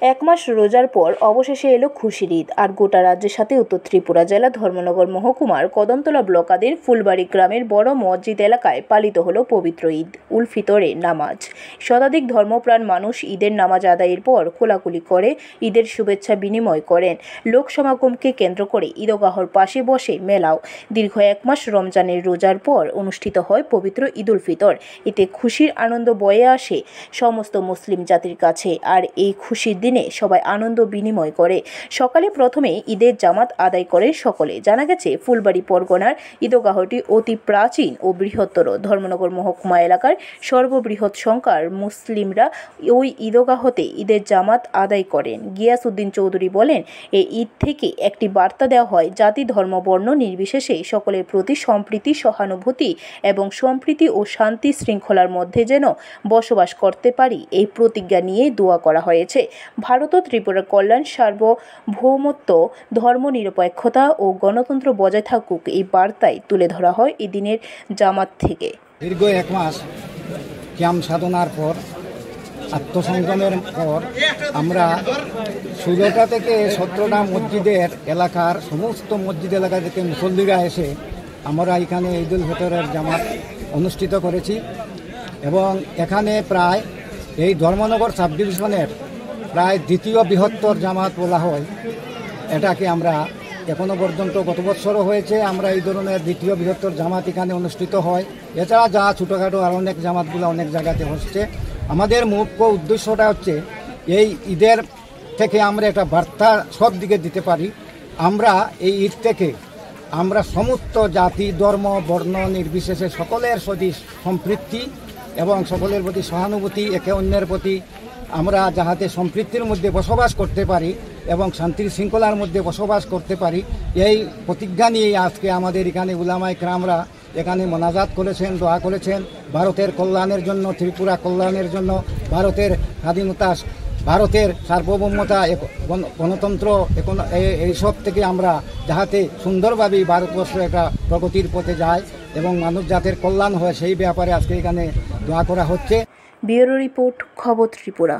এক মাস রোজার পর অবশেষে এলো খুশির ঈদ। আর গোটা রাজ্যের সাথে উত্তর ত্রিপুরা জেলা ধর্মনগর মহকুমার কদমতলা ব্লকাদের ফুলবাড়ি গ্রামের বড় মসজিদ এলাকায় পালিত হলো পবিত্র ঈদ উল ফিতরের নামাজ। শতাধিক ধর্মপ্রাণ মানুষ ঈদের নামাজ আদায়ের পর কোলাকুলি করে ঈদের শুভেচ্ছা বিনিময় করেন। লোক সমাগমকে কেন্দ্র করে ঈদগাহর পাশে বসে মেলাও। দীর্ঘ এক মাস রমজানের রোজার পর অনুষ্ঠিত হয় পবিত্র ঈদ উল ফিতর। এতে খুশির আনন্দ বয়ে আসে সমস্ত মুসলিম জাতির কাছে। আর এই খুশির দিনে সবাই আনন্দ বিনিময় করে। সকালে প্রথমে ঈদের জামাত আদায় করে সকলে। জানা গেছে ফুলবাড়ি পরগনার ঈদগাহটি অতি প্রাচীন ও বৃহত্তর। ধর্মনগর মহকুমা এলাকার সর্ববৃহৎ সংখ্যার মুসলিমরা ওই ঈদগাহতে ঈদের জামাত আদায় করেন। গিয়াস উদ্দিন চৌধুরী বলেন, এই ঈদ থেকে একটি বার্তা দেওয়া হয় জাতি ধর্ম বর্ণ নির্বিশেষে সকলের প্রতি সম্প্রীতি সহানুভূতি এবং সম্প্রীতি ও শান্তি শৃঙ্খলার মধ্যে যেন বসবাস করতে পারি, এই প্রতিজ্ঞা নিয়ে দোয়া করা হয়েছে। ভারত ও ত্রিপুরার কল্যাণ, সার্বভৌমত্ব, ধর্মনিরপেক্ষতা ও গণতন্ত্র বজায় থাকুক, এই বার্তায় তুলে ধরা হয় এই দিনের জামাত থেকে। দীর্ঘ এক মাস ক্যাম্প সাধনার পর, আত্মসংযমের পর আমরা 16টা থেকে 17টা মসজিদের এলাকার সমস্ত মসজিদ এলাকা থেকে মুসল্লিরা এসে আমরা এখানে ঈদ উল ফিতরের জামাত অনুষ্ঠিত করেছি। এবং এখানে প্রায় এই ধর্মনগর সাব ডিভিশনের প্রায় দ্বিতীয় বৃহত্তর জামাত বলা হয় এটাকে। আমরা এখনো পর্যন্ত গত বছরও হয়েছে, আমরা এই ধরনের দ্বিতীয় বৃহত্তর জামাত এখানে অনুষ্ঠিত হয়। এছাড়া যা ছোটোখাটো আর অনেক জামাতগুলো অনেক জায়গাতে হচ্ছে। আমাদের মুখ্য উদ্দেশ্যটা হচ্ছে এই ঈদের থেকে আমরা একটা বার্তা সব দিকে দিতে পারি। আমরা এই ঈদ থেকে আমরা সমস্ত জাতি ধর্ম বর্ণ নির্বিশেষে সকলের প্রতি সম্পৃক্তি এবং সকলের প্রতি সহানুভূতি, একে অন্যের প্রতি আমরা যাহাতে সম্পৃক্তির মধ্যে বসবাস করতে পারি এবং শান্তির শৃঙ্খলার মধ্যে বসবাস করতে পারি, এই প্রতিজ্ঞা নিয়ে আজকে আমাদের এখানে উলামায়ে কেরামরা এখানে মোনাজাত করেছেন, দোয়া করেছেন ভারতের কল্যাণের জন্য, ত্রিপুরা কল্যাণের জন্য, ভারতের স্বাধীনতা, ভারতের সার্বভৌমতা, গণতন্ত্র, এইসব থেকে আমরা যাহাতে সুন্দরভাবে ভারতবর্ষ একটা প্রগতির পথে যায় এবং মানুষ জাতের কল্যাণ হয়, সেই ব্যাপারে আজকে এখানে দোয়া করা হচ্ছে। ব্যুরো রিপোর্ট, খবর ত্রিপুরা।